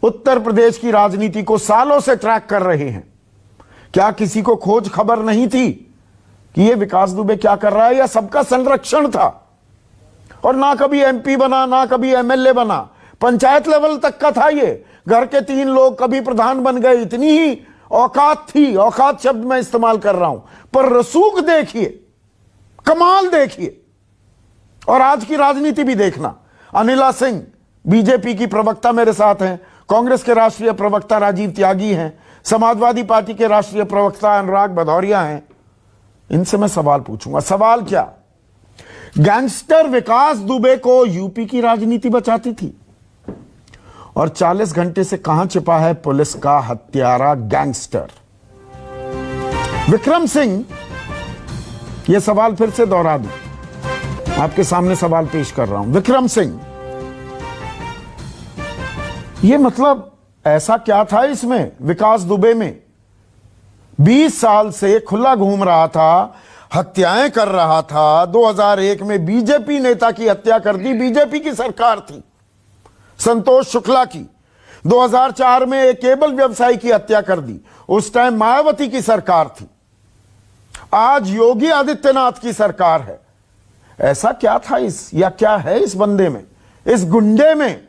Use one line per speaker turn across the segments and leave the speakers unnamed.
उत्तर प्रदेश की राजनीति को सालों से ट्रैक कर रहे हैं। क्या किसी को खोज खबर नहीं थी कि ये विकास दुबे क्या कर रहा है? या सबका संरक्षण था? और ना कभी एमपी बना, ना कभी एमएलए बना, पंचायत लेवल तक का था ये। घर के 3 लोग कभी प्रधान बन गए, इतनी ही औकात थी। औकात शब्द मैं इस्तेमाल कर रहा हूं, पर रसूख देखिए, कमाल देखिए। और आज की राजनीति भी देखना। अनिला सिंह बीजेपी की प्रवक्ता मेरे साथ हैं, कांग्रेस के राष्ट्रीय प्रवक्ता राजीव त्यागी हैं, समाजवादी पार्टी के राष्ट्रीय प्रवक्ता अनुराग भदौरिया हैं। इनसे मैं सवाल पूछूंगा। सवाल क्या? गैंगस्टर विकास दुबे को यूपी की राजनीति बचाती थी, और 40 घंटे से कहां छिपा है पुलिस का हत्यारा गैंगस्टर विक्रम सिंह? यह सवाल फिर से दोहरा दूं, आपके सामने सवाल पेश कर रहा हूं। विक्रम सिंह, यह मतलब ऐसा क्या था इसमें, विकास दुबे में? 20 साल से खुला घूम रहा था, हत्याएं कर रहा था। 2001 में बीजेपी नेता की हत्या कर दी, बीजेपी की सरकार थी, संतोष शुक्ला की। 2004 में एक केबल व्यवसायी की हत्या कर दी, उस टाइम मायावती की सरकार थी। आज योगी आदित्यनाथ की सरकार है। ऐसा क्या था इस, या क्या है इस बंदे में, इस गुंडे में,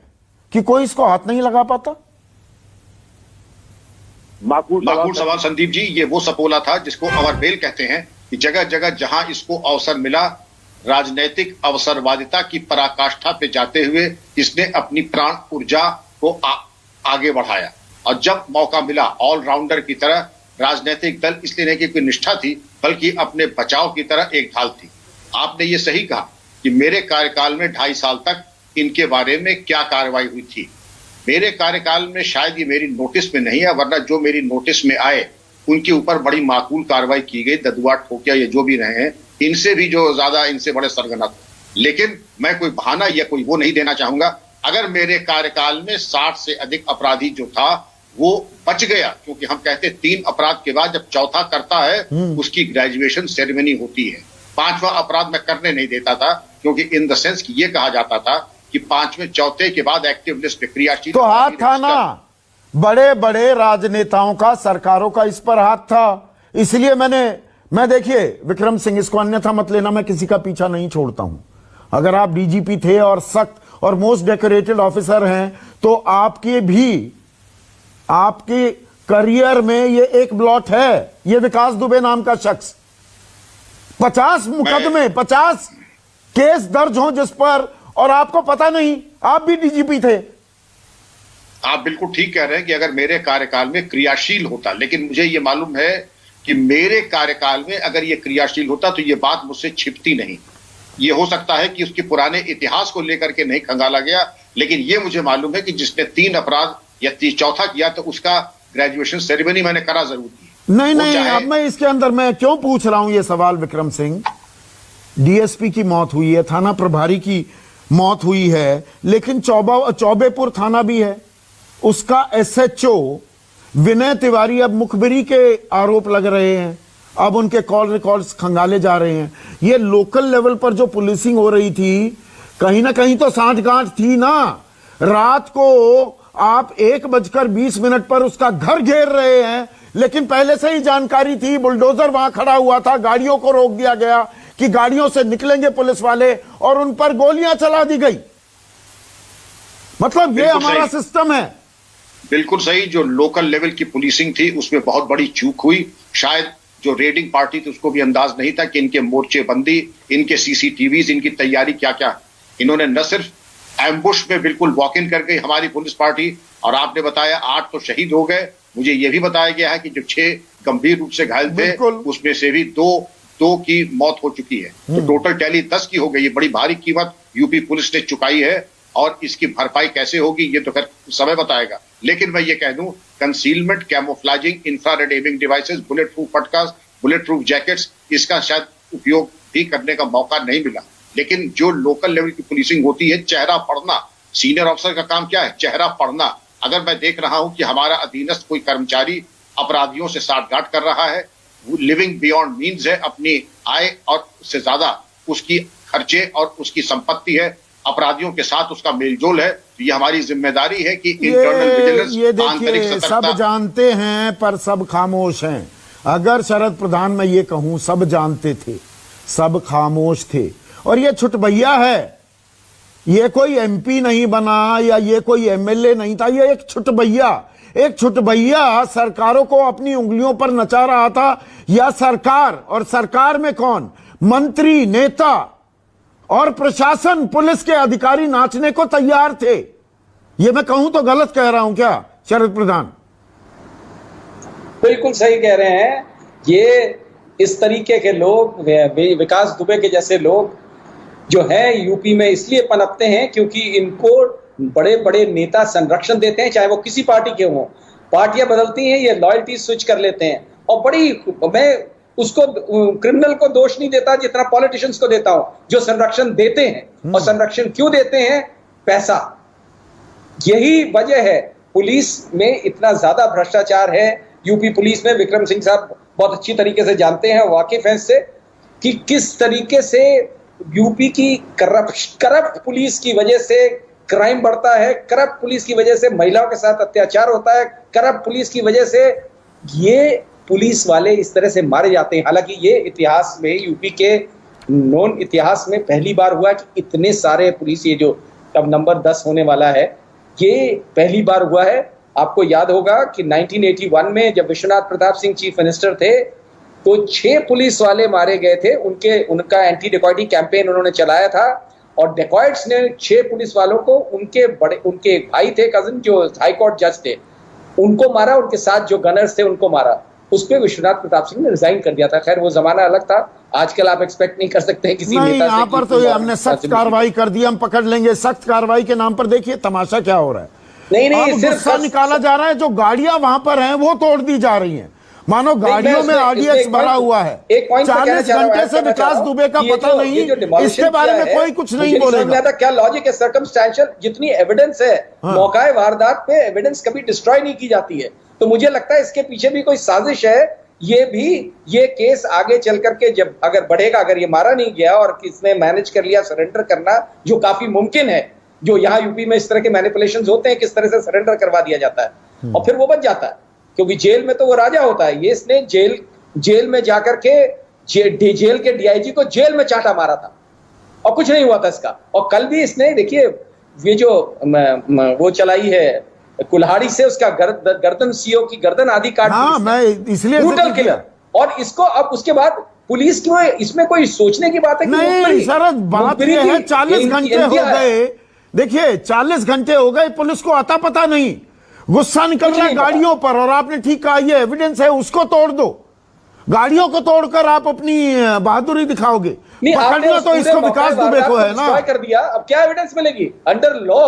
कि कोई इसको हाथ नहीं लगा पाता?
माकूल सवाल संदीप जी। ये वो सपोला था जिसको अमरबेल कहते हैं, कि जगह जगह जहां इसको अवसर मिला, राजनैतिक अवसरवादिता की पराकाष्ठा पे जाते हुए इसने अपनी प्राण ऊर्जा को आगे बढ़ाया। और जब मौका मिला, ऑलराउंडर की तरह, राजनीतिक दल इसलिए नहीं कि कोई निष्ठा थी, बल्कि अपने बचाव की तरह एक ढाल थी। आपने ये सही कहा कि मेरे कार्यकाल में 2.5 साल तक इनके बारे में क्या कार्रवाई हुई थी। मेरे कार्यकाल में शायद ये मेरी नोटिस में नहीं है, वरना जो मेरी नोटिस में आए उनके ऊपर बड़ी माकूल कार्रवाई की गई। ददुआ, ठोकिया, ये जो भी रहे हैं, इनसे भी जो ज्यादा, इनसे बड़े सरगना थे। लेकिन मैं कोई बहाना या कोई वो नहीं देना चाहूंगा। अगर मेरे कार्यकाल में 60 से अधिक अपराधी जो था वो बच गया, क्योंकि हम कहते हैं 3 अपराध के बाद जब चौथा करता है उसकी ग्रेजुएशन सेरेमनी होती है। 5वां अपराध मैं करने नहीं देता था, क्योंकि इन द सेंस कि ये कहा जाता था कि 5वें चौथे के बाद एक्टिव लिस्ट में क्रियाशील।
तो हाथ था ना बड़े बड़े राजनेताओं का, सरकारों का इस पर हाथ था। इसलिए मैं देखिए विक्रम सिंह, इसको अन्यथा मत लेना, मैं किसी का पीछा नहीं छोड़ता हूं। अगर आप डीजीपी थे और सख्त और मोस्ट डेकोरेटेड ऑफिसर हैं, तो आपके करियर में ये एक ब्लॉट है, ये विकास दुबे नाम का शख्स। 50 मुकदमे, 50 केस दर्ज हों जिस पर, और आपको पता नहीं, आप भी डीजीपी थे।
आप बिल्कुल ठीक कह रहे हैं कि अगर मेरे कार्यकाल में क्रियाशील होता, लेकिन मुझे यह मालूम है कि मेरे कार्यकाल में अगर यह क्रियाशील होता तो यह बात मुझसे छिपती नहीं। यह हो सकता है कि उसके पुराने इतिहास को लेकर के नहीं खंगाला गया, लेकिन यह मुझे मालूम है कि जिसने 3 अपराध या चौथा किया तो उसका ग्रेजुएशन सेरेमनी मैंने करा जरूर थी।
नहीं, अब मैं इसके अंदर मैं क्यों पूछ रहा हूं यह सवाल विक्रम सिंह? डीएसपी की मौत हुई है, थाना प्रभारी की मौत हुई है, लेकिन चौबेपुर थाना भी है, उसका एसएचओ विनय तिवारी अब मुखबिरी के आरोप लग रहे हैं। अब उनके कॉल रिकॉर्ड्स खंगाले जा रहे हैं। ये लोकल लेवल पर जो पुलिसिंग हो रही थी, कहीं ना कहीं तो सांठगांठ थी ना। रात को आप 1:20 पर उसका घर घेर रहे हैं, लेकिन पहले से ही जानकारी थी। बुलडोजर वहां खड़ा हुआ था, गाड़ियों को रोक दिया गया कि गाड़ियों से निकलेंगे पुलिस वाले, और उन पर गोलियां चला दी गई। मतलब ये हमारा सिस्टम है।
बिल्कुल सही। जो लोकल लेवल की पुलिसिंग थी उसमें बहुत बड़ी चूक हुई। शायद जो रेडिंग पार्टी थी उसको भी अंदाज नहीं था कि इनके मोर्चेबंदी, इनके सीसीटीवीज, इनकी तैयारी क्या क्या। इन्होंने न सिर्फ एम्बुश में बिल्कुल वॉक इन कर गई हमारी पुलिस पार्टी, और आपने बताया 8 तो शहीद हो गए। मुझे यह भी बताया गया है कि जो 6 गंभीर रूप से घायल थे उसमें से भी दो की मौत हो चुकी है। तो टोटल टैली 10 की हो गई। ये बड़ी भारी कीमत यूपी पुलिस ने चुकाई है, और इसकी भरपाई कैसे होगी ये तो समय बताएगा। लेकिन मैं ये कह दूं, concealment, camouflaging, infrared aiming devices, bulletproof patkas, bulletproof jackets, इसका शायद उपयोग भी करने का मौका नहीं मिला। लेकिन जो लोकल लेवल की पुलिसिंग होती है, चेहरा पढ़ना, सीनियर ऑफिसर का काम क्या है? चेहरा पढ़ना। अगर मैं देख रहा हूं कि हमारा अधीनस्थ कोई कर्मचारी अपराधियों से साठगांठ कर रहा है, लिविंग बियॉन्ड मीन्स है, अपनी आय और उससे ज्यादा उसकी खर्चे और उसकी संपत्ति है, अपराधियों के साथ उसका मेलजोल है, ये हमारी जिम्मेदारी है कि इंटरनल विजिलेंस,
ये
आंतरिक
देखिए, सब
सतर्कता।
जानते हैं पर सब खामोश हैं। अगर शरद प्रधान मैं ये कहूं सब जानते थे, सब खामोश थे, और ये छुटभैया है, ये कोई एमपी नहीं बना या ये कोई एमएलए नहीं था, ये एक छुटभैया सरकारों को अपनी उंगलियों पर नचा रहा था। या सरकार, और सरकार में कौन, मंत्री, नेता और प्रशासन, पुलिस के अधिकारी नाचने को तैयार थे। ये मैं कहूं तो गलत कह रहा हूं क्या शरद प्रधान?
बिल्कुल सही कह रहे हैं। ये इस तरीके के लोग, विकास दुबे के जैसे लोग जो है यूपी में इसलिए पनपते हैं क्योंकि इनको बड़े बड़े नेता संरक्षण देते हैं, चाहे वो किसी पार्टी के हों। पार्टियां बदलती हैं, ये लॉयल्टी स्विच कर लेते हैं। और मैं उसको क्रिमिनल को दोष नहीं देता जितना पॉलिटिशियंस को देता हूं, जो संरक्षण देते हैं। और संरक्षण क्यों देते हैं? पैसा। यही वजह है पुलिस में इतना ज्यादा भ्रष्टाचार है। यूपी पुलिस में विक्रम सिंह साहब बहुत अच्छी तरीके से जानते हैं, वाकिफ हैं इससे, कि किस तरीके से यूपी की करप्ट पुलिस की वजह से क्राइम बढ़ता है, करप्ट पुलिस की वजह से महिलाओं के साथ अत्याचार होता है, करप्ट पुलिस की वजह से ये पुलिस वाले इस तरह से मारे जाते हैं। हालांकि ये इतिहास में, यूपी के नॉन इतिहास में पहली बार हुआ कि इतने सारे पुलिस, ये जो अब नंबर 10 होने वाला है, ये पहली बार हुआ है। आपको याद होगा कि 1981 में जब विश्वनाथ प्रताप सिंह चीफ मिनिस्टर थे तो 6 पुलिस वाले मारे गए थे। उनका एंटी डेकॉइटी कैंपेन उन्होंने चलाया था और डेकॉइट्स ने 6 पुलिस वालों को, उनके एक भाई थे, कजिन, जो हाई कोर्ट जज थे, उनको मारा। उनके साथ जो गनर्स थे उनको मारा। उस पे विश्वनाथ प्रताप सिंह ने रिजाइन कर दिया था। खैर वो जमाना अलग था, आजकल आप एक्सपेक्ट नहीं कर सकते किसी नेता से।
यहाँ पर तो ये हमने सख्त कार्रवाई कर दी, हम पकड़ लेंगे। सख्त कार्रवाई के नाम पर देखिए तमाशा क्या हो रहा है।
नहीं,
सिर्फ गुस्सा निकाला जा रहा है। जो गाड़ियां वहां पर हैं वो तोड़ दी जा रही हैं, मानो गाड़ियों में आरडीएक्स भरा हुआ है। 40 घंटे से विकास दुबे का पता नहीं, इसके बारे में कोई कुछ नहीं बोलेगा।
क्या लॉजिक है? सर्कमस्टेंशियल जितनी एविडेंस है, मौका वारदात पे एविडेंस कभी डिस्ट्रॉय नहीं की जाती है। तो मुझे लगता है इसके पीछे भी कोई साजिश है। ये केस आगे चल करके जब अगर बढ़ेगा, अगर ये मारा नहीं गया और किसने मैनेज कर लिया सरेंडर करना, जो काफी मुमकिन है, जो यहाँ यूपी में इस तरह के मैनिपुलेशंस होते हैं, किस तरह से सरेंडर करवा दिया जाता है और फिर वो बच जाता है, क्योंकि जेल में तो वो राजा होता है। ये इसने जेल में जाकर के जेल के डीआईजी को जेल में चाटा मारा था और कुछ नहीं हुआ था इसका। और कल भी इसने, देखिए, ये जो वो चलाई है कुल्हाड़ी से, उसका गर्दन, सीओ की गर्दन आदि काट दी।
मैं इसलिए
ब्रूटल किलर। और इसको अब उसके बाद पुलिस क्यों, इसमें कोई सोचने की बात है?
नहीं सर, बात यह है 40 घंटे हो गए। देखिए 40 घंटे हो गए, पुलिस को आता पता नहीं, गुस्सा निकल रहा है गाड़ियों पर। और आपने ठीक कहा, ये एविडेंस है, उसको तोड़ दो। गाड़ियों को तोड़कर आप अपनी बहादुरी दिखाओगे। पकड़ना तो इसको विकास दुबे को है ना।
कर दिया, अब क्या एविडेंस मिलेगी? अंडर लॉ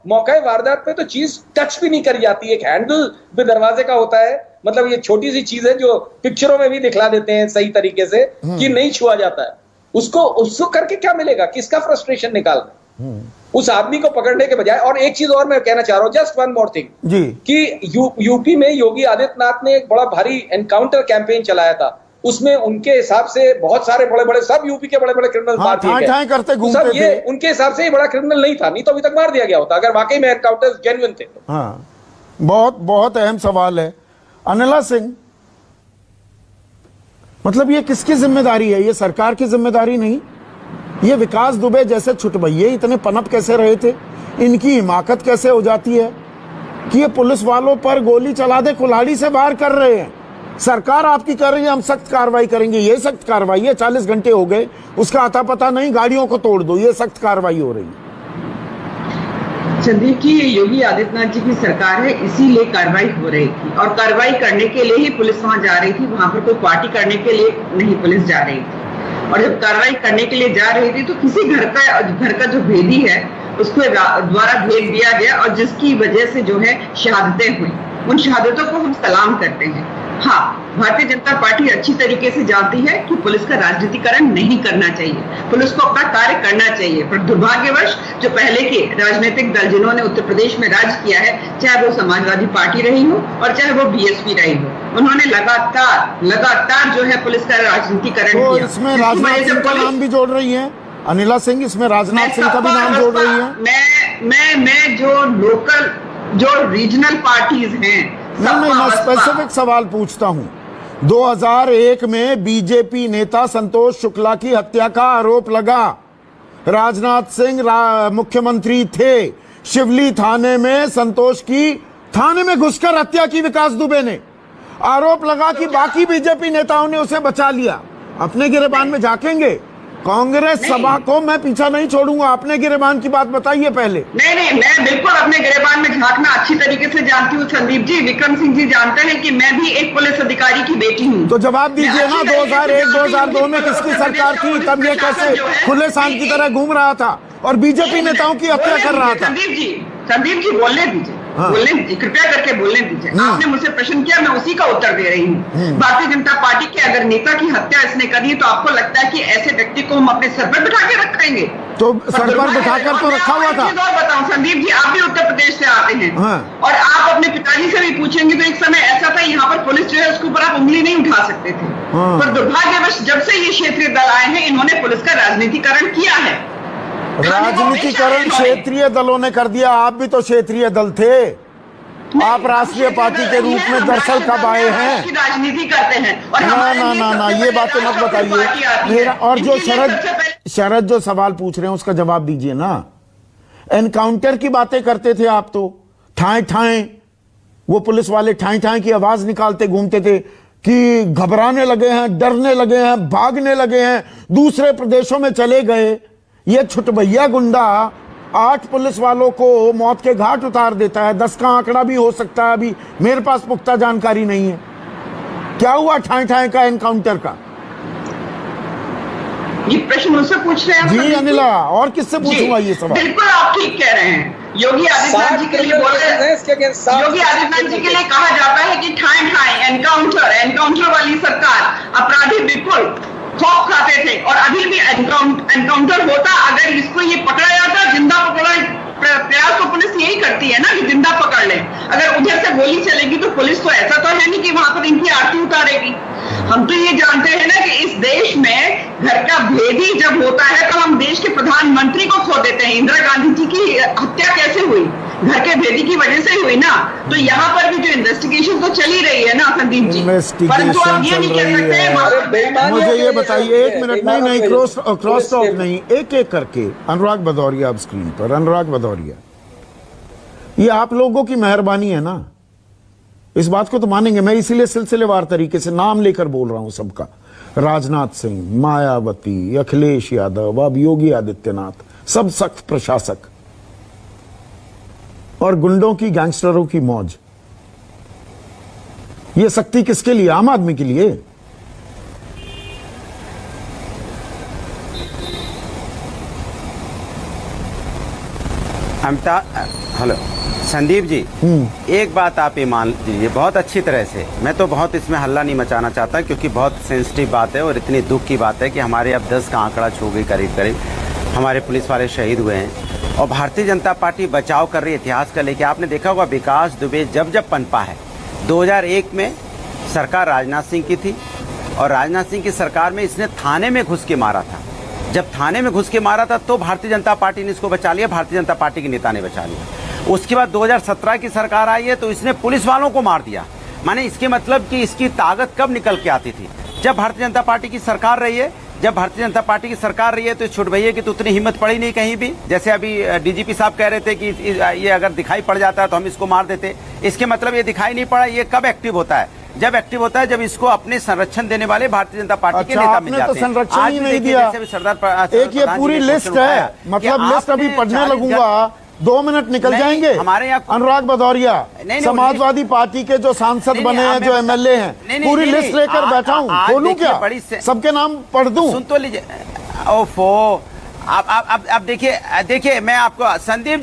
मौका वारदात पे तो चीज टच भी नहीं करी जाती। एक हैंडल भी दरवाजे का होता है, मतलब ये छोटी सी चीज है जो पिक्चरों में भी दिखला देते हैं सही तरीके से कि नहीं छुआ जाता है। उसको करके क्या मिलेगा? किसका फ्रस्ट्रेशन निकालना उस आदमी को पकड़ने के बजाय। और एक चीज और मैं कहना चाह रहा हूं, जस्ट वन मोर थिंग, कि यूपी में योगी आदित्यनाथ ने एक बड़ा भारी एनकाउंटर कैंपेन चलाया था। उसमें उनके हिसाब से बहुत सारे बड़े बड़े, सब यूपी के बड़े बड़े क्रिमिनल मार दिए गए। सब ये उनके हिसाब से ये बड़ा क्रिमिनल नहीं था, नहीं तो अभी तक मार दिया गया होता अगर वाकई में एनकाउंटर्स जेन्युइन थे।
हाँ, बहुत बहुत अहम सवाल है। अनिला सिंह, मतलब ये किसकी जिम्मेदारी है? ये सरकार की जिम्मेदारी नहीं? ये विकास दुबे जैसे छुटभैये इतने पनप कैसे रहे थे? इनकी हिमाकत कैसे हो जाती है कि ये पुलिस वालों पर गोली चला दे, कुल्हाड़ी से वार कर रहे हैं? सरकार आपकी कर रही है, हम सख्त कार्रवाई करेंगे। ये सख्त कार्रवाई है। 40 घंटे हो गए, उसका आता पता नहीं, गाड़ियों को तोड़ दो, ये सख्त कार्रवाई हो रही है।
संदीप जी, ये योगी आदित्यनाथ जी की सरकार है, इसीलिए कार्रवाई हो रही थी। और कार्रवाई करने के लिए ही पुलिस वहां जा रही थी, वहां पर कोई पार्टी करने के लिए नहीं पुलिस जा रही थी। और जब कार्रवाई करने के लिए जा रही थी तो किसी घर का जो भेदी है उसको द्वारा भेज दिया गया, और जिसकी वजह से जो है शहादतें हुई। उन शहादतों को हम सलाम करते हैं। हाँ, भारतीय जनता पार्टी अच्छी तरीके से जानती है कि पुलिस का राजनीतिकरण नहीं करना चाहिए, पुलिस को अपना कार्य करना चाहिए। पर दुर्भाग्यवश जो पहले के राजनीतिक दल जिन्होंने उत्तर प्रदेश में राज किया है, चाहे वो समाजवादी पार्टी रही हो और चाहे वो बीएसपी रही हो, उन्होंने लगातार जो है पुलिस का राजनीतिकरण किया।
इसमें राजनाथ सिंह का नाम भी जोड़ रही है। अनिला सिंह इसमें राजनाथ सिंह का भी नाम जोड़ रही है।
मैं जो लोकल जो रीजनल पार्टीज हैं,
नहीं, मैं स्पेसिफिक सवाल पूछता हूं। 2001 में बीजेपी नेता संतोष शुक्ला की हत्या का आरोप लगा। राजनाथ सिंह मुख्यमंत्री थे। शिवली थाने में संतोष की थाने में घुसकर हत्या की विकास दुबे ने। आरोप लगा कि बाकी बीजेपी नेताओं ने उसे बचा लिया। अपने गिरेबान में झांकेंगे। कांग्रेस सभा को मैं पीछा नहीं छोड़ूंगा। अपने गिरेबान की बात बताइए पहले।
नहीं, मैं बिल्कुल अपने गिरेबान में झांकना अच्छी तरीके से जानती हूँ संदीप जी। विक्रम सिंह जी जानते हैं कि मैं भी एक पुलिस अधिकारी की बेटी हूँ।
तो जवाब दीजिए ना, 2001-2002 में किसकी सरकार थी? तब ये कैसे खुले सांड की तरह घूम रहा था और बीजेपी नेताओं की हत्या कर रहा था?
संदीप जी बोलने दीजिए।
हाँ।
बोलने दीजिए, कृपया करके बोलने दीजिए। आपने मुझसे प्रश्न किया, मैं उसी का उत्तर दे रही हूँ। भारतीय जनता पार्टी के अगर नेता की हत्या इसने करी है तो आपको लगता है कि ऐसे व्यक्ति को हम अपने सर पर बिठा के रखेंगे?
तो सर पर बिठाकर तो रखा हुआ था।
और बताऊं संदीप जी, आप भी उत्तर प्रदेश से आते हैं।
हाँ।
और आप अपने पिताजी से भी पूछेंगे तो एक समय ऐसा था यहाँ पर पुलिस जो है उसके ऊपर आप उंगली नहीं उठा सकते थे।
हाँ।
पर दुर्भाग्यवश जब से ये क्षेत्रीय दल आए हैं इन्होंने पुलिस का राजनीतिकरण किया है।
राजनीतिकरण क्षेत्रीय दलों ने कर दिया। आप भी तो क्षेत्रीय दल थे। आप राष्ट्रीय पार्टी के रूप में दरअसल कब आए हैं?
राजनीति करते हैं। और
ना, ये बातें मत बताइए मेरा। और जो शरद जो सवाल पूछ रहे हैं उसका जवाब दीजिए ना। एनकाउंटर की बातें करते थे आप तो। ठाए ठाए वो पुलिस वाले ठाए ठाए की आवाज निकालते घूमते थे कि घबराने लगे हैं, डरने लगे हैं, भागने लगे हैं, दूसरे प्रदेशों में चले गए। ये छुटभैया गुंडा 8 पुलिस वालों को मौत के घाट उतार देता है। 10 का आंकड़ा भी हो सकता है, अभी मेरे पास पुख्ता जानकारी नहीं है। क्या हुआ ठाए ठाए का एनकाउंटर का?
ये प्रश्न मुझसे पूछ रहे हैं
जी अनिला, और किससे पूछूंगा ये सवाल?
बिल्कुल आप ठीक कह रहे हैं। योगी आदित्यनाथ जी के लिए बोल रहे हैं। योगी आदित्यनाथ जी के लिए कहा जाता है कि ठाए ठाए एनकाउंटर वाली सरकार। अपराधी बिल्कुल खौफ खाते थे और अभी भी एनकाउंटर होता। अगर इसको ये पकड़ा जाता, जिंदा पकड़ा, प्रयास तो पुलिस यही करती है ना कि जिंदा पकड़ ले। अगर उधर से गोली चलेगी तो पुलिस तो ऐसा तो है नहीं कि वहां पर इनकी आरती उतारेगी। हम तो ये जानते हैं ना कि इस देश में घर का भेदी जब होता है तो हम देश के प्रधानमंत्री को खो देते हैं। इंदिरा गांधी जी की हत्या कैसे हुई? घर के भेदी की वजह से ही हुई ना। तो यहाँ पर भी जो इन्वेस्टिगेशन तो चल ही रही है ना संदीप जी। परंतु आप ये नहीं कह सकते।
मुझे ये बताइए, 1 मिनट। नहीं, क्रॉस टॉक नहीं, एक एक करके। अनुराग भदौरिया अब स्क्रीन पर। अनुराग भदौरिया, ये आप लोगों की मेहरबानी है ना, इस बात को तो मानेंगे। मैं इसीलिए सिलसिलेवार तरीके से नाम लेकर बोल रहा हूं सबका। राजनाथ सिंह, मायावती, अखिलेश यादव, अब योगी आदित्यनाथ, सब सख्त प्रशासक और गुंडों की, गैंगस्टरों की मौज। ये सख्ती किसके लिए? आम आदमी के लिए।
हेलो संदीप जी, एक बात आप ये मान लीजिए बहुत अच्छी तरह से। मैं तो बहुत इसमें हल्ला नहीं मचाना चाहता क्योंकि बहुत सेंसिटिव बात है और इतनी दुख की बात है कि हमारे अब 10 का आंकड़ा छू गई करीब करीब। हमारे पुलिस वाले शहीद हुए हैं और भारतीय जनता पार्टी बचाव कर रही है इतिहास का लेके। आपने देखा होगा विकास दुबे जब पनपा है। 2001 में सरकार राजनाथ सिंह की थी और राजनाथ सिंह की सरकार में इसने थाने में घुस के मारा था। जब थाने में घुस के मारा था तो भारतीय जनता पार्टी ने इसको बचा लिया, भारतीय जनता पार्टी के नेता ने बचा लिया। उसके बाद 2017 की सरकार आई है तो इसने पुलिस वालों को मार दिया। माने इसके मतलब कि इसकी ताकत कब निकल के आती थी? जब भारतीय जनता पार्टी की सरकार रही है। जब भारतीय जनता पार्टी की सरकार रही है तो इस छोट भैया की तो उतनी हिम्मत पड़ी नहीं कहीं भी। जैसे अभी डीजीपी साहब कह रहे थे कि ये अगर दिखाई पड़ जाता है तो हम इसको मार देते। इसके मतलब ये दिखाई नहीं पड़ा। ये कब एक्टिव होता है? जब एक्टिव होता है जब इसको अपने संरक्षण देने वाले भारतीय जनता पार्टी के नेता मिल जाते हैं।
तो संरक्षण ही नहीं दिया। एक ये पूरी लिस्ट है, मतलब लिस्ट अभी पढ़ने लगूंगा 2 मिनट निकल जाएंगे।
हमारे यहाँ
अनुराग भदौरिया समाजवादी पार्टी के जो सांसद बने हैं, जो एमएलए हैं, पूरी लिस्ट लेकर बैठा हूँ। खोलूं क्या? सबके नाम पढ़ दूं?
सुन तो लीजिए। ओफो, अब देखिए मैं आपको संदीप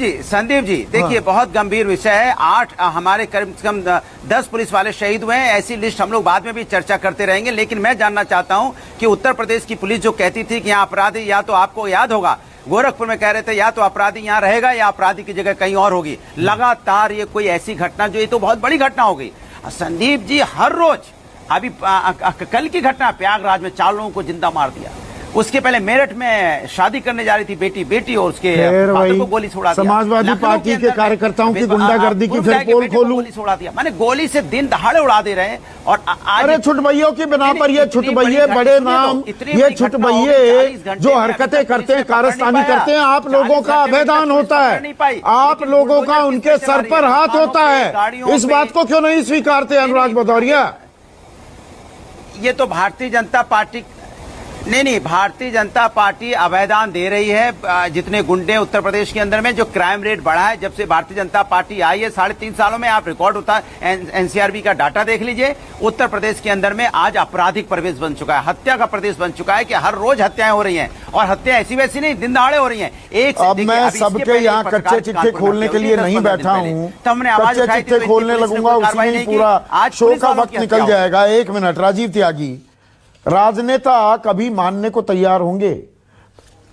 जी देखिए, बहुत गंभीर विषय है। 8 हमारे कम से कम 10 पुलिस वाले शहीद हुए हैं। ऐसी लिस्ट हम लोग बाद में भी चर्चा करते रहेंगे। लेकिन मैं जानना चाहता हूं कि उत्तर प्रदेश की पुलिस जो कहती थी कि यहाँ अपराधी, या तो आपको याद होगा गोरखपुर में कह रहे थे या तो अपराधी यहाँ रहेगा या अपराधी की जगह कहीं और होगी। लगातार ये कोई ऐसी घटना, जो ये तो बहुत बड़ी घटना हो गई संदीप जी। हर रोज, अभी कल की घटना प्रयागराज में 4 लोगों को जिंदा मार दिया। उसके पहले मेरठ में शादी करने जा रही थी बेटी और उसके
फिर
फादर
वही
को गोली छोड़ा दिया।
समाजवादी
लखनऊ
पार्टी के
अंदर में
कार्यकर्ताओं की गुंडागर्दी की फिर पोल खोलूं।
गोली छोड़ा दिया, माने गोली से दिन दहाड़े उड़ा दे रहे हैं। और आज
अरे छुटभइयों की बिना पर ये छुटभइये बड़े नाम, ये छुटभइये जो हरकतें करते हैं, कारस्तानी करते हैं, आप लोगों का अभेदान होता है, आप लोगों का उनके सर पर हाथ होता है। इस बात को क्यों नहीं स्वीकारते अनुराग भदौरिया?
ये तो भारतीय जनता पार्टी नहीं, भारतीय जनता पार्टी अभेदान दे रही है। जितने गुंडे उत्तर प्रदेश के अंदर में, जो क्राइम रेट बढ़ा है जब से भारतीय जनता पार्टी आई है, 3.5 सालों में आप रिकॉर्ड होता है, एनसीआरबी का डाटा देख लीजिए। उत्तर प्रदेश के अंदर में आज आपराधिक प्रदेश बन चुका है, हत्या का प्रदेश बन चुका है कि हर रोज हत्याएं हो रही हैं, और हत्या ऐसी वैसी नहीं, दिन दहाड़े हो रही हैं।
अब मैं सबके यहाँ कच्चे चिट्ठे खोलने के लिए नहीं बैठा हूँ, कच्चे चिट्ठे खोलने लगूंगा उसी में पूरा शो का वक्त निकल जाएगा। 1 मिनट, राजीव त्यागी, राजनेता कभी मानने को तैयार होंगे?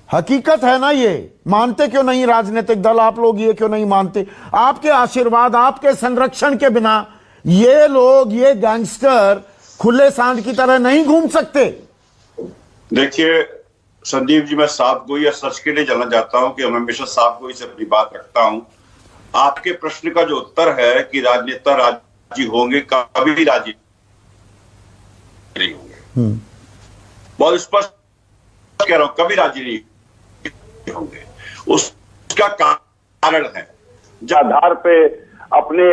हकीकत है ना, ये मानते क्यों नहीं राजनीतिक दल? आप लोग ये क्यों नहीं मानते? आपके आशीर्वाद, आपके संरक्षण के बिना ये लोग, ये गैंगस्टर खुले सांड की तरह नहीं घूम सकते।
देखिए संदीप जी, मैं साफ गोई या सच के लिए जानना चाहता हूं कि मैं हमेशा साफ गोई से अपनी बात रखता हूं। आपके प्रश्न का जो उत्तर है कि राजनेता राजी होंगे, कभी राजी नहीं होंगे, बहुत स्पष्ट कह रहा हूं, कभी राजी नहीं होंगे। उसका कारण है
आधार पे अपने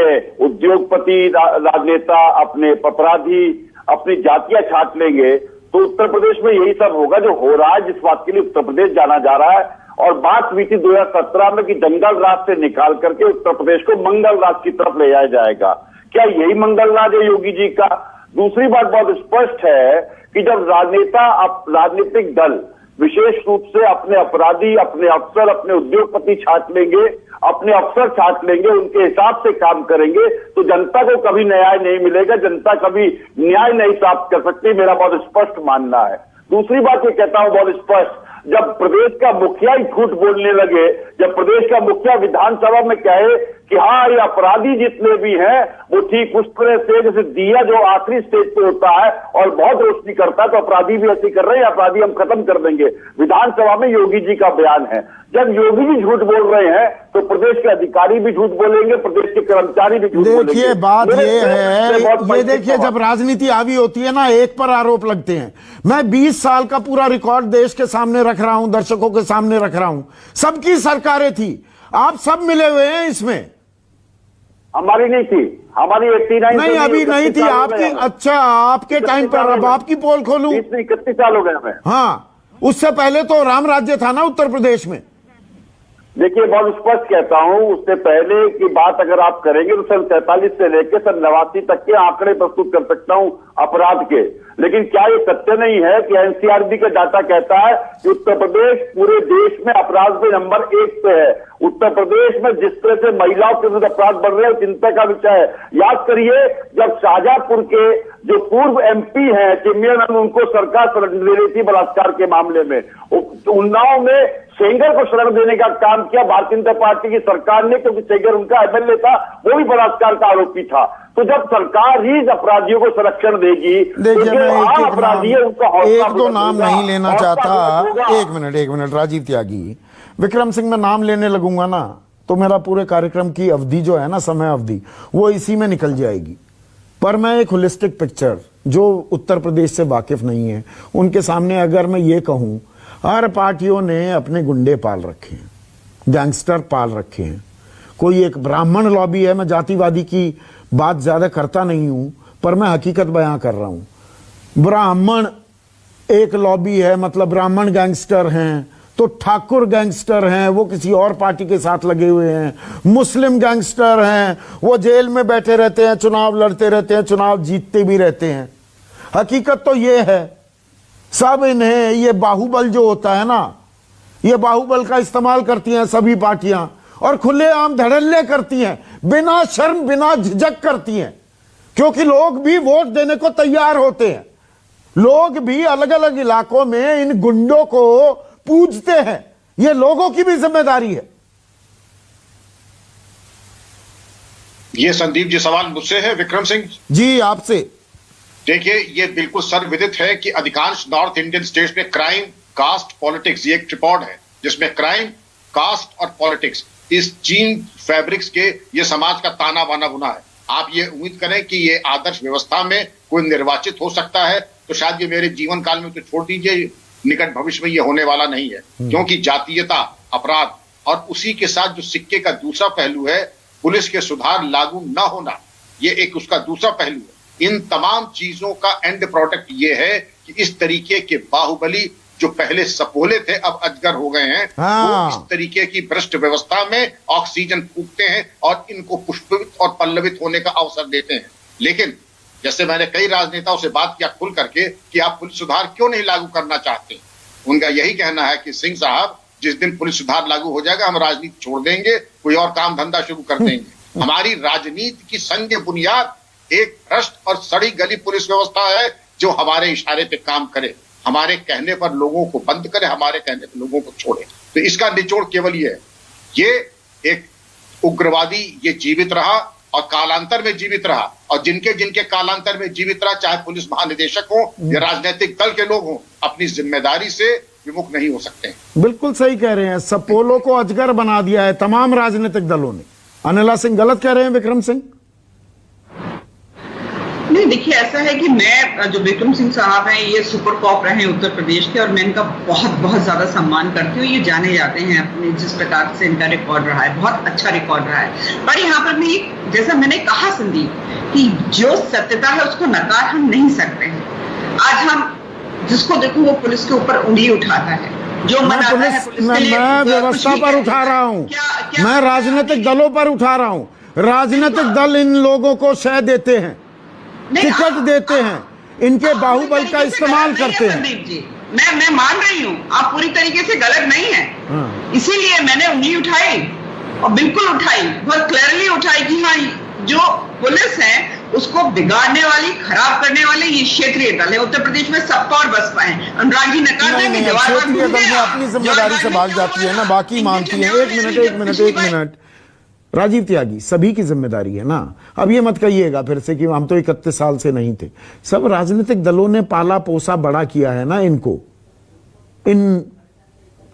उद्योगपति राजनेता, अपने अपराधी अपनी जातियां छाट लेंगे, तो उत्तर प्रदेश में यही सब होगा जो हो रहा है, जिस बात के लिए उत्तर प्रदेश जाना जा रहा है। और बात हुई थी 2017 में कि जंगल राज से निकाल करके उत्तर प्रदेश को मंगल राज की तरफ ले जाया जाएगा। क्या यही मंगल राज है योगी जी का? दूसरी बात बहुत स्पष्ट है कि जब राजनीतिक दल विशेष रूप से अपने अपराधी, अपने अफसर, अपने उद्योगपति छाट लेंगे, अपने अफसर छाट लेंगे, उनके हिसाब से काम करेंगे, तो जनता को कभी न्याय नहीं मिलेगा, जनता कभी न्याय नहीं प्राप्त कर सकती, मेरा बहुत स्पष्ट मानना है। दूसरी बात ये कहता हूं बहुत स्पष्ट, जब प्रदेश का मुखिया ही झूठ बोलने लगे, जब प्रदेश का मुखिया विधानसभा में कहे कि हाँ ये अपराधी जितने भी हैं वो ठीक उस तरह से जैसे दिया जो आखिरी स्टेज पे होता है और बहुत रोशनी करता है, तो अपराधी भी ऐसे कर रहे हैं, अपराधी हम खत्म कर देंगे। विधानसभा में योगी जी का बयान है। जब योगी जी झूठ बोल रहे हैं तो प्रदेश के अधिकारी भी झूठ बोलेंगे, प्रदेश के कर्मचारी भी झूठ बोलेंगे।
देखिए बात ये है, ये देखिए जब राजनीति हावी होती है ना, एक पर आरोप लगते हैं। मैं 20 साल का पूरा रिकॉर्ड देश के सामने रख रहा हूं, दर्शकों के सामने रख रहा हूं। सबकी सरकारें थी, आप सब मिले हुए हैं इसमें।
हमारी नहीं थी, हमारी 89
नहीं अभी नहीं थी आपकी। अच्छा, आपके टाइम पर, अब आपकी पोल खोलूं?
31 साल हो गए हमें।
हाँ, उससे पहले तो राम राज्य था ना उत्तर प्रदेश में।
देखिए बहुत स्पष्ट कहता हूं, उससे पहले की बात अगर आप करेंगे तो सन 47 से लेकर सन 89 तक के आंकड़े प्रस्तुत कर सकता हूं अपराध के। लेकिन क्या ये सत्य नहीं है कि एनसीआरबी का डाटा कहता है कि उत्तर प्रदेश पूरे देश में अपराध में नंबर 1 पे है। उत्तर प्रदेश में जिस तरह से महिलाओं के विरुद्ध अपराध बढ़ रहे हैं चिंता का विषय है। याद करिए जब शाहजहांपुर के जो पूर्व एमपी हैं चिम्मियानंद, उनको सरकार शरण दे रही थी बलात्कार के मामले में, उन्नाव में सेंगर को शरण देने का काम किया भारतीय जनता पार्टी की सरकार ने, क्योंकि सेंगर उनका एमएलए था, वो भी बलात्कार का आरोपी था। तो जब सरकार ही अपराधियों को संरक्षण देगी,
देखिए
तो
मैं
अपराधी है उनका हौसला
एक दो नाम नहीं लेना चाहता।
एक
मिनट राजीव त्यागी, विक्रम सिंह में नाम लेने लगूंगा ना तो मेरा पूरे कार्यक्रम की अवधि जो है ना, समय अवधि, वो इसी में निकल जाएगी। पर मैं एक होलिस्टिक पिक्चर, जो उत्तर प्रदेश से वाकिफ नहीं है उनके सामने अगर मैं ये कहूं, हर पार्टियों ने अपने गुंडे पाल रखे हैं, गैंगस्टर पाल रखे हैं। कोई एक ब्राह्मण लॉबी है, मैं जातिवादी की बात ज्यादा करता नहीं हूं, पर मैं हकीकत बयां कर रहा हूं। ब्राह्मण एक लॉबी है, मतलब ब्राह्मण गैंगस्टर हैं, तो ठाकुर गैंगस्टर हैं, वो किसी और पार्टी के साथ लगे हुए हैं। मुस्लिम गैंगस्टर हैं, वो जेल में बैठे रहते हैं, चुनाव लड़ते रहते हैं, चुनाव जीतते भी रहते हैं। हकीकत तो ये है, सब इन्हें ये बाहुबल जो होता है ना, ये बाहुबल का इस्तेमाल करती हैं सभी पार्टियां, और खुलेआम धड़ल्ले करती हैं, बिना शर्म बिना झिझक करती हैं, क्योंकि लोग भी वोट देने को तैयार होते हैं। लोग भी अलग अलग इलाकों में इन गुंडों को पूजते हैं। ये लोगों की भी जिम्मेदारी है।
ये संदीप जी सवाल मुझसे है विक्रम सिंह
जी, आपसे।
देखिए ये बिल्कुल सर्वविदित है कि अधिकांश नॉर्थ इंडियन स्टेट्स में क्राइम कास्ट पॉलिटिक्स, ये एक ट्रिपॉड है जिसमें क्राइम, कास्ट और पॉलिटिक्स, इस चीन फैब्रिक्स के ये समाज का ताना बाना बुना है। आप ये उम्मीद करें कि ये आदर्श व्यवस्था में कोई निर्वाचित हो सकता है, तो शायद ये मेरे जीवन काल में तो छोड़ दीजिए, निकट भविष्य में ये होने वाला नहीं है। क्योंकि जातीयता, अपराध और उसी के साथ जो सिक्के का दूसरा पहलू है, पुलिस के सुधार लागू न होना, ये एक उसका दूसरा पहलू है। इन तमाम चीजों का एंड प्रोडक्ट ये है कि इस तरीके के बाहुबली जो पहले सपोले थे अब अजगर हो गए हैं, वो इस तरीके की भ्रष्ट व्यवस्था में ऑक्सीजन फूकते हैं और इनको पुष्पित और पल्लवित होने का अवसर देते हैं। लेकिन जैसे मैंने कई राजनेताओं से बात किया खुल करके कि आप पुलिस सुधार क्यों नहीं लागू करना चाहते, उनका यही कहना है कि सिंह साहब, जिस दिन पुलिस सुधार लागू हो जाएगा हम राजनीति छोड़ देंगे, कोई और काम धंधा शुरू कर देंगे। हमारी राजनीति की संग बुनियाद एक भ्रष्ट और सड़ी गली पुलिस व्यवस्था है जो हमारे इशारे पे काम करे, हमारे कहने पर लोगों को बंद करे, हमारे कहने पर लोगों को छोड़े। तो इसका निचोड़ केवल ये है, ये एक उग्रवादी ये जीवित रहा और कालांतर में जीवित रहा, और जिनके जिनके कालांतर में जीवित रहा, चाहे पुलिस महानिदेशक हो या राजनीतिक दल के लोग हों, अपनी जिम्मेदारी से विमुख नहीं हो सकते।
बिल्कुल सही कह रहे हैं, सपोलो को अजगर बना दिया है तमाम राजनीतिक दलों ने। अनिला सिंह गलत कह रहे हैं विक्रम सिंह?
नहीं, देखिए ऐसा है कि मैं, जो विक्रम सिंह साहब हैं, ये सुपर कॉप रहे हैं उत्तर प्रदेश के, और मैं इनका बहुत बहुत ज्यादा सम्मान करती हूँ। ये जाने जाते हैं अपने जिस प्रकार से इनका रिकॉर्ड रहा है, बहुत अच्छा रिकॉर्ड रहा है। पर यहाँ पर भी जैसा मैंने कहा संदीप, कि जो सत्यता है उसको नकार हम नहीं सकते हैं। आज हम जिसको देखो वो पुलिस के ऊपर उंगली उठाता है, जो मनाता है पुलिस के लिए,
मैं व्यवस्था पर उठा रहा हूँ, मैं राजनीतिक दलों पर उठा रहा हूँ। राजनीतिक दल इन लोगों को शय देते हैं, टिकट देते हैं, इनके बाहुबल का इस्तेमाल करते हैं।
संदीप जी, मैं मान रही हूँ आप पूरी तरीके से गलत नहीं है, इसीलिए मैंने उंगली उठाई और बिल्कुल उठाई, बहुत क्लियरली उठाई कि हाँ, जो पुलिस है उसको बिगाड़ने वाली, खराब करने वाले ये क्षेत्रीय दल है। उत्तर प्रदेश में सपा और बसपा है। अनुराग जी नकार देंगे,
क्षेत्रीय दल में अपनी जिम्मेदारी से भाग जाती है ना, बाकी मानती है। एक मिनट राजीव त्यागी, सभी की जिम्मेदारी है ना। अब ये मत कहिएगा फिर से कि हम तो 31 साल से नहीं थे। सब राजनीतिक दलों ने पाला पोसा बड़ा किया है ना इनको। इन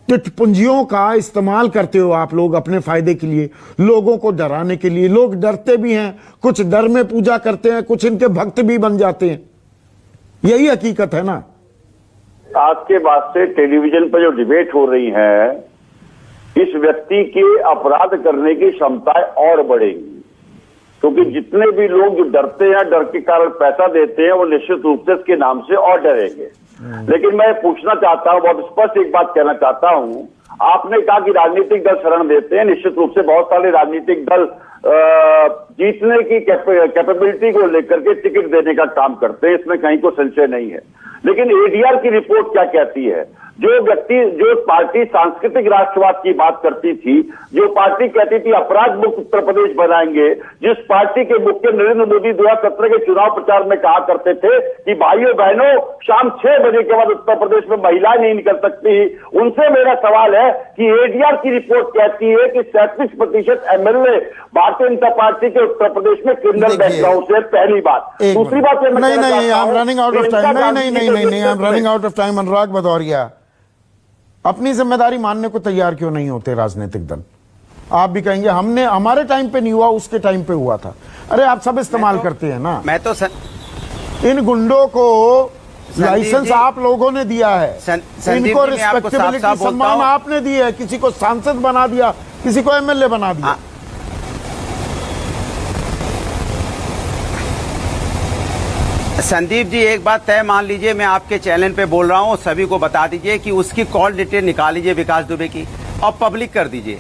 टिटपुंजियों का इस्तेमाल करते हो आप लोग अपने फायदे के लिए, लोगों को डराने के लिए। लोग डरते भी हैं, कुछ डर में पूजा करते हैं, कुछ इनके भक्त भी बन जाते हैं। यही हकीकत है ना।
आज के बाद से टेलीविजन पर जो डिबेट हो रही है, इस व्यक्ति के अपराध करने की क्षमताएं और बढ़ेंगी, क्योंकि जितने भी लोग जो डरते हैं, डर के कारण पैसा देते हैं, वो निश्चित रूप से इसके नाम से और डरेंगे। लेकिन मैं पूछना चाहता हूं, बहुत स्पष्ट एक बात कहना चाहता हूं। आपने कहा कि राजनीतिक दल शरण देते हैं, निश्चित रूप से बहुत सारे राजनीतिक दल जीतने की कैपेबिलिटी को लेकर के टिकट देने का काम करते हैं, इसमें कहीं को संशय नहीं है। लेकिन एडीआर की रिपोर्ट क्या कहती है? जो व्यक्ति, जो पार्टी सांस्कृतिक राष्ट्रवाद की बात करती थी, जो पार्टी कहती थी अपराध मुक्त उत्तर प्रदेश बनाएंगे, जिस पार्टी के मुख्य नरेंद्र मोदी 2017 के चुनाव प्रचार में कहा करते थे कि भाइयों बहनों शाम 6 बजे के बाद उत्तर प्रदेश में महिलाएं नहीं निकल सकती, उनसे मेरा सवाल है कि एडीआर की रिपोर्ट कहती है कि 37% एमएलए भारतीय जनता पार्टी के उत्तर प्रदेश में क्रिमिनल बैकग्राउंड से। पहली बात। दूसरी बात,
नहीं, I am running out of time. नहीं, I am running out of time. Anurag Bhadauria, अपनी जिम्मेदारी मानने को तैयार क्यों नहीं होते राजनीतिक दल? आप भी कहेंगे हमने, हमारे टाइम पे नहीं हुआ, उसके टाइम पे हुआ था। अरे आप सब इस्तेमाल करते हैं ना।
मैं तो
इन गुंडों को लाइसेंस आप लोगों ने दिया है, इनको रिस्पेक्टेबिलिटी, सम्मान आपने दी है। किसी को सांसद बना दिया, किसी को एमएलए बना दिया।
संदीप जी, एक बात तय मान लीजिए, मैं आपके चैनल पे बोल रहा हूं, सभी को बता दीजिए कि उसकी कॉल डिटेल निकाल लीजिए विकास दुबे की और पब्लिक कर दीजिए।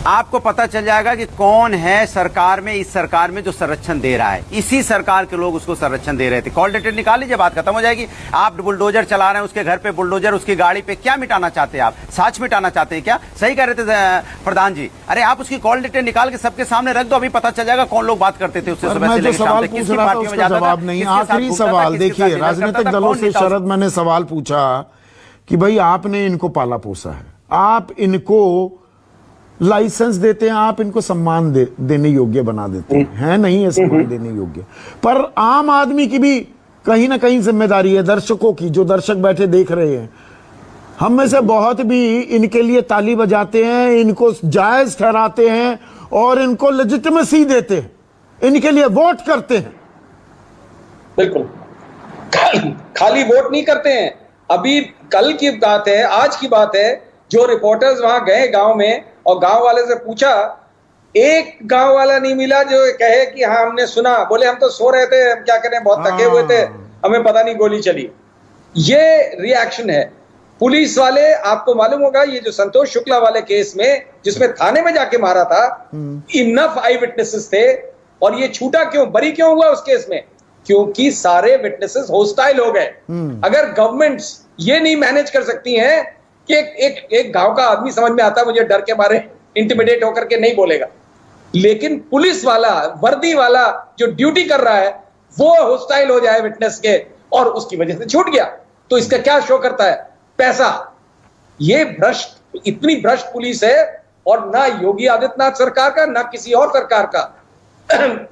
आपको पता चल जाएगा कि कौन है सरकार में, इस सरकार में जो संरक्षण दे रहा है। इसी सरकार के लोग उसको संरक्षण दे रहे थे। कॉल डिटेल निकाल लीजिए, बात खत्म हो जाएगी। आप बुलडोजर चला रहे हैं, उसके घर पे बुलडोजर, उसकी गाड़ी पे क्या मिटाना चाहते हैं आप? साक्ष्य मिटाना चाहते हैं क्या? सही कह रहे थे प्रधान जी। अरे आप उसकी कॉल डिटेल निकाल के सबके सामने रख दो, अभी पता चल जाएगा कौन लोग बात करते थे उससे सुबह से लेकर शाम तक, किसकी पार्टियों में जाता था।
आखिरी सवाल देखिए, राजनीतिक दलों से शरद मैंने सवाल पूछा कि भाई आपने इनको पाला पोसा है, आप इनको लाइसेंस देते हैं, आप इनको सम्मान देने योग्य बना देते हैं, नहीं है सम्मान देने योग्य। पर आम आदमी की भी कहीं ना कहीं जिम्मेदारी है, दर्शकों की, जो दर्शक बैठे देख रहे हैं। हम में से बहुत भी इनके लिए ताली बजाते हैं, इनको जायज ठहराते हैं और इनको लेजिटिमेसी देते हैं, इनके लिए वोट करते हैं।
बिल्कुल, खाली वोट नहीं करते हैं। अभी कल की बात है, आज की बात है, जो रिपोर्टर्स वहां गए गांव में और गांव वाले से पूछा, एक गांव वाला नहीं मिला जो कहे कि हाँ हमने सुना। बोले हम तो सो रहे थे, हम क्या करें, बहुत थके हुए थे, हमें पता नहीं गोली चली। ये रिएक्शन है पुलिस वाले। आपको मालूम होगा ये जो संतोष शुक्ला वाले केस में, जिसमें थाने में जाके मारा था, इनफ आई विटनेसेस थे, और ये छूटा क्यों, बरी क्यों हुआ उस केस में? क्योंकि सारे विटनेसेस होस्टाइल हो गए। अगर गवर्नमेंट्स ये नहीं मैनेज कर सकती हैं कि एक गांव का आदमी समझ में आता मुझे डर के मारे इंटिमिडेट होकर के नहीं बोलेगा, लेकिन पुलिस वाला, वर्दी वाला जो ड्यूटी कर रहा है वो होस्टाइल हो जाए विटनेस के, और उसकी वजह से छूट गया, तो इसका क्या शो करता है? पैसा। ये भ्रष्ट, इतनी भ्रष्ट पुलिस है, और ना योगी आदित्यनाथ सरकार का ना किसी और सरकार का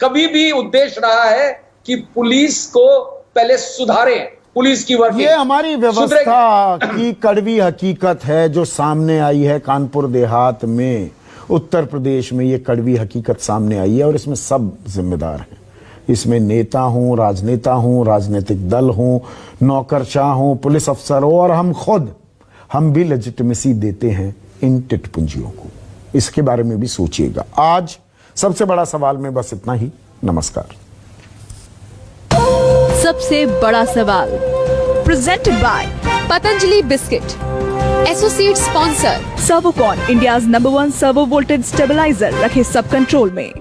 कभी भी उद्देश्य रहा है कि पुलिस को पहले सुधारें, पुलिस की वर्किंग।
ये हमारी व्यवस्था की कड़वी हकीकत है जो सामने आई है कानपुर देहात में, उत्तर प्रदेश में। ये कड़वी हकीकत सामने आई है और इसमें सब जिम्मेदार हैं। इसमें नेता हूं, राजनेता हूं, राजनीतिक दल हूं, नौकरशाह हूं, पुलिस अफसर हो, और हम खुद, हम भी लेजिटिमेसी देते हैं इन टिटपुंजियों को। इसके बारे में भी सोचिएगा। आज सबसे बड़ा सवाल में बस इतना ही। नमस्कार।
सबसे बड़ा सवाल presented by Patanjali biscuit, associate sponsor Servokon, India's number 1 servo voltage stabiliser, रखे सब कंट्रोल में।